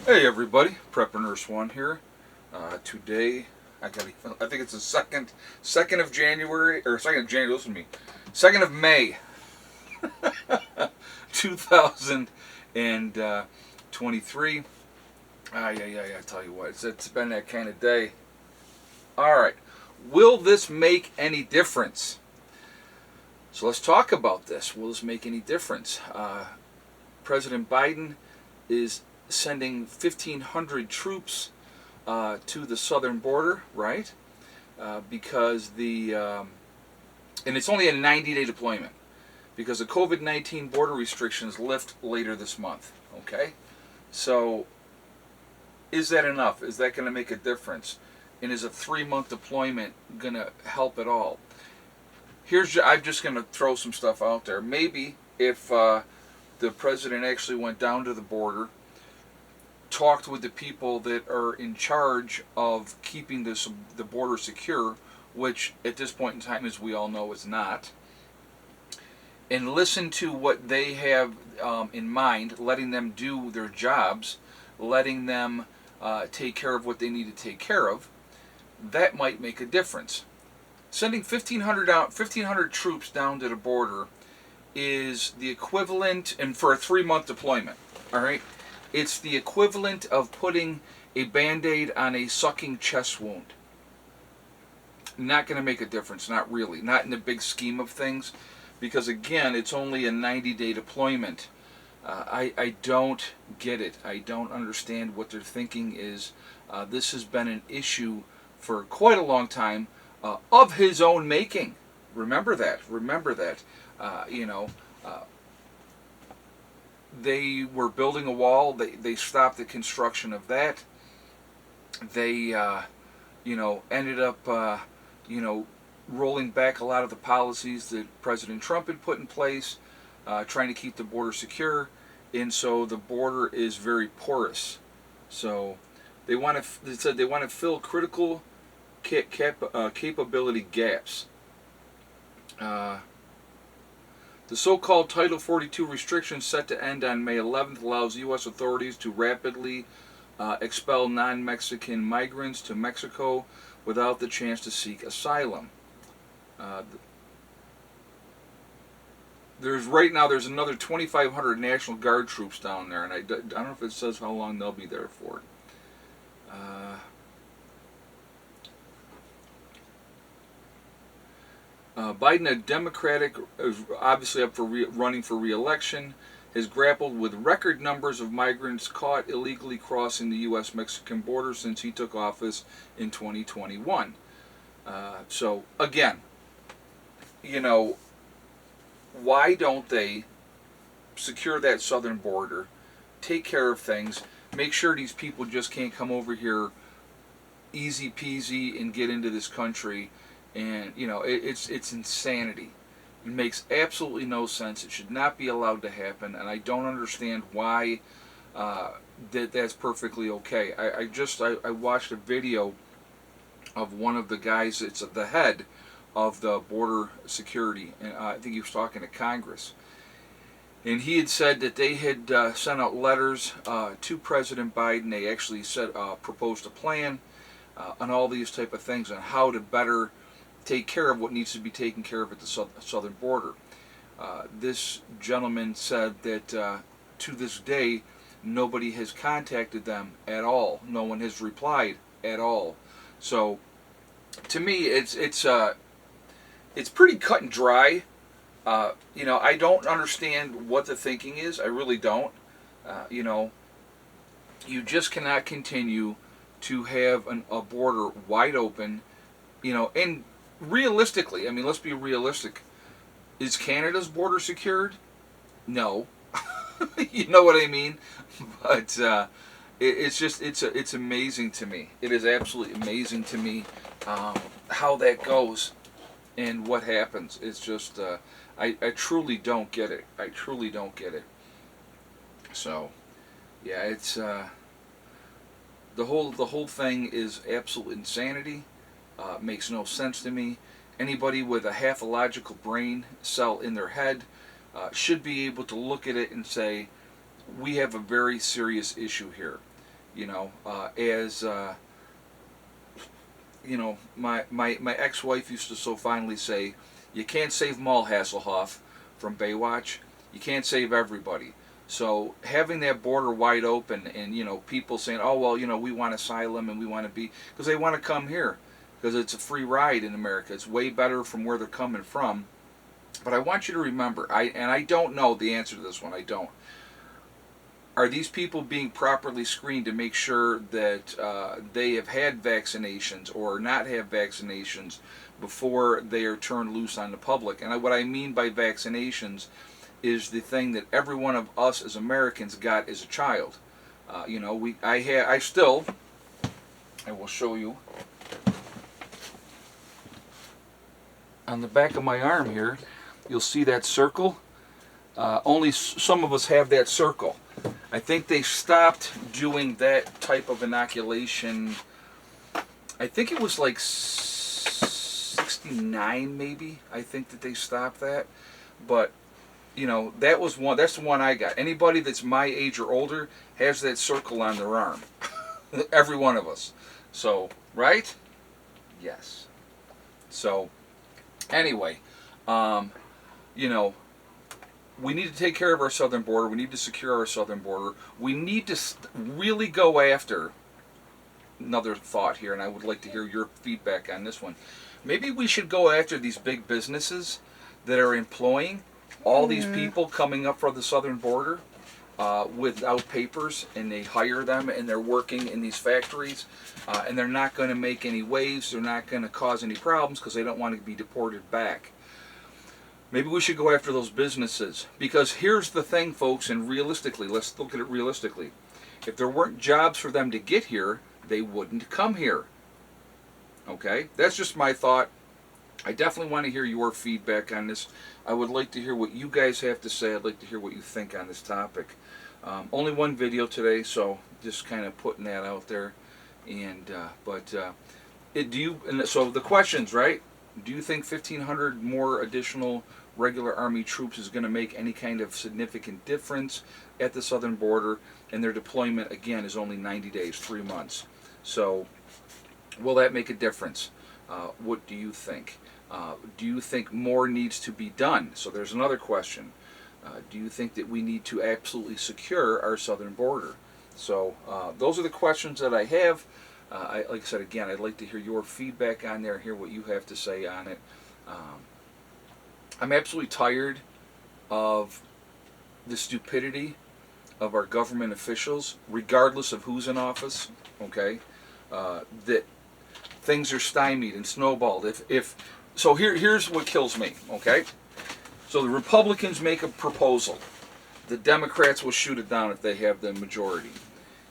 Hey everybody, Prepper Nurse One here. Today, I think it's the second of January, or second of January. Listen to me, 2nd of May, 2023. I tell you what, it's been that kind of day. All right, will this make any difference? So let's talk about this. Will this make any difference? President Biden is sending 1,500 troops to the southern border, right? Because and it's only a 90-day deployment because the COVID-19 border restrictions lift later this month. Okay, so is that enough? Is that going to make a difference? And is a 3-month deployment going to help at all? I'm just going to throw some stuff out there. Maybe if the president actually went down to the border, talked with the people that are in charge of keeping the border secure, which at this point in time, as we all know, is not, and listen to what they have in mind, letting them do their jobs, letting them take care of what they need to take care of, that might make a difference. Sending 1,500 troops down to the border is the equivalent, and for a 3-month deployment, all right, it's the equivalent of putting a Band-Aid on a sucking chest wound. Not going to make a difference, not really, not in the big scheme of things, because again, it's only a 90-day deployment. I don't get it. I don't understand what their thinking is. This has been an issue for quite a long time, of his own making. Remember that. Remember that. They were building a wall. They stopped the construction of that. They, ended up, rolling back a lot of the policies that President Trump had put in place, trying to keep the border secure, and so the border is very porous. So they said they want to fill critical capability gaps. The so-called Title 42 restrictions set to end on May 11th allows U.S. authorities to rapidly expel non-Mexican migrants to Mexico without the chance to seek asylum. There's another 2,500 National Guard troops down there, and I don't know if it says how long they'll be there for. Biden, a Democratic, is obviously up for running for re-election, has grappled with record numbers of migrants caught illegally crossing the U.S.-Mexican border since he took office in 2021. So, again, why don't they secure that southern border, take care of things, make sure these people just can't come over here easy peasy and get into this country? And it's insanity. It makes absolutely no sense. It should not be allowed to happen, and I don't understand why that's perfectly okay. I watched a video of one of the guys. It's the head of the border security, and I think he was talking to Congress, and he had said that they had sent out letters to President Biden. They actually proposed a plan on all these type of things on how to better take care of what needs to be taken care of at the southern border. This gentleman said that to this day, nobody has contacted them at all. No one has replied at all. So, to me, it's pretty cut and dry. I don't understand what the thinking is. I really don't. You just cannot continue to have a border wide open. And realistically, let's be realistic. Is Canada's border secured? No. You know what I mean? But it's amazing to me. It is absolutely amazing to me how that goes and what happens. It's just I truly don't get it. I truly don't get it. So yeah, it's the whole thing is absolute insanity. Makes no sense to me. Anybody with a half a logical brain cell in their head should be able to look at it and say, we have a very serious issue here. You know, as you know, my ex-wife used to so fondly say, you can't save Maul Hasselhoff from Baywatch. You can't save everybody. So having that border wide open, and you know, people saying, oh well, you know, we want asylum and we want to be, because they want to come here because it's a free ride in America. It's way better from where they're coming from. But I want you to remember, I don't know the answer to this one. I don't. Are these people being properly screened to make sure that they have had vaccinations or not have vaccinations before they are turned loose on the public? And what I mean by vaccinations is the thing that every one of us as Americans got as a child. You know, I will show you on the back of my arm here. You'll see that circle. Only some of us have that circle. I think they stopped doing that type of inoculation. I think it was like 69 maybe. I think that they stopped that. But, you know, that was one. That's the one I got. Anybody that's my age or older has that circle on their arm. Every one of us. So, right? Yes. So, anyway, you know, we need to take care of our southern border. We need to secure our southern border. We need to really go after, another thought here, and I would like to hear your feedback on this one. Maybe we should go after these big businesses that are employing all these people coming up from the southern border without papers, and they hire them and they're working in these factories, and they're not going to make any waves. They're not going to cause any problems because they don't want to be deported back. Maybe we should go after those businesses, because here's the thing, folks, and realistically, let's look at it realistically. If there weren't jobs for them to get here, they wouldn't come here. Okay? That's just my thought. I definitely want to hear your feedback on this. I would like to hear what you guys have to say. I'd like to hear what you think on this topic. Only one video today, so just kind of putting that out there. And so the questions, right? Do you think 1,500 more additional regular Army troops is going to make any kind of significant difference at the southern border? And their deployment, again, is only 90 days, 3 months. So will that make a difference? What do you think? Do you think more needs to be done? So there's another question. Do you think that we need to absolutely secure our southern border? So those are the questions that I have. Like I said, again, I'd like to hear your feedback on there, hear what you have to say on it. I'm absolutely tired of the stupidity of our government officials, regardless of who's in office, okay? That things are stymied and snowballed. So here's what kills me, okay? So the Republicans make a proposal. The Democrats will shoot it down if they have the majority.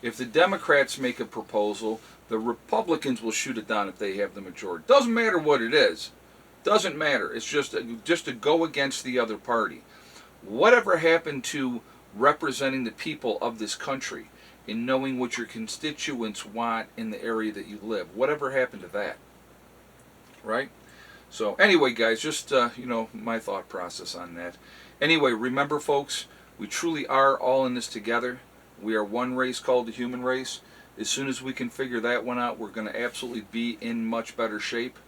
If the Democrats make a proposal, the Republicans will shoot it down if they have the majority. Doesn't matter what it is. Doesn't matter. It's just to go against the other party. Whatever happened to representing the people of this country and knowing what your constituents want in the area that you live? Whatever happened to that? Right? So anyway, guys, just my thought process on that. Anyway, remember, folks, we truly are all in this together. We are one race called the human race. As soon as we can figure that one out, we're going to absolutely be in much better shape.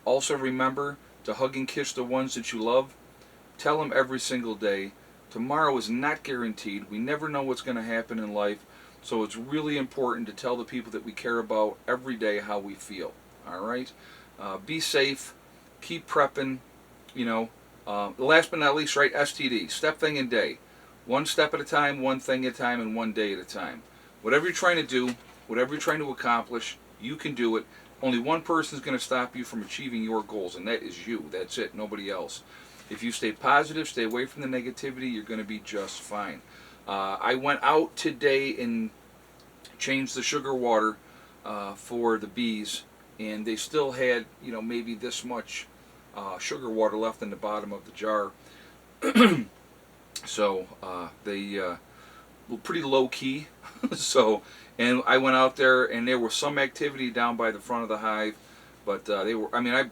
Also remember to hug and kiss the ones that you love. Tell them every single day. Tomorrow is not guaranteed. We never know what's going to happen in life. So it's really important to tell the people that we care about every day how we feel. All right? Be safe. Keep prepping. Last but not least, right, STD. Step, thing, and day. One step at a time, one thing at a time, and one day at a time. Whatever you're trying to do, whatever you're trying to accomplish, you can do it. Only one person is going to stop you from achieving your goals, and that is you. That's it, nobody else. If you stay positive, stay away from the negativity, you're going to be just fine. I went out today and changed the sugar water for the bees, and they still had, maybe this much sugar water left in the bottom of the jar. So they were pretty low key. And I went out there, and there was some activity down by the front of the hive, but I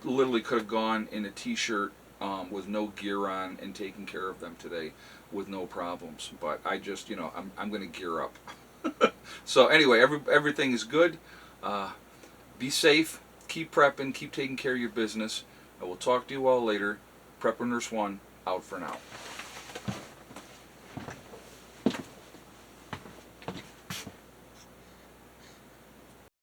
literally could have gone in a t-shirt with no gear on and taken care of them today with no problems. But I just, I'm going to gear up. So anyway, everything is good. Be safe. Keep prepping. Keep taking care of your business. I will talk to you all later. Prepper Nurse 1 out for now.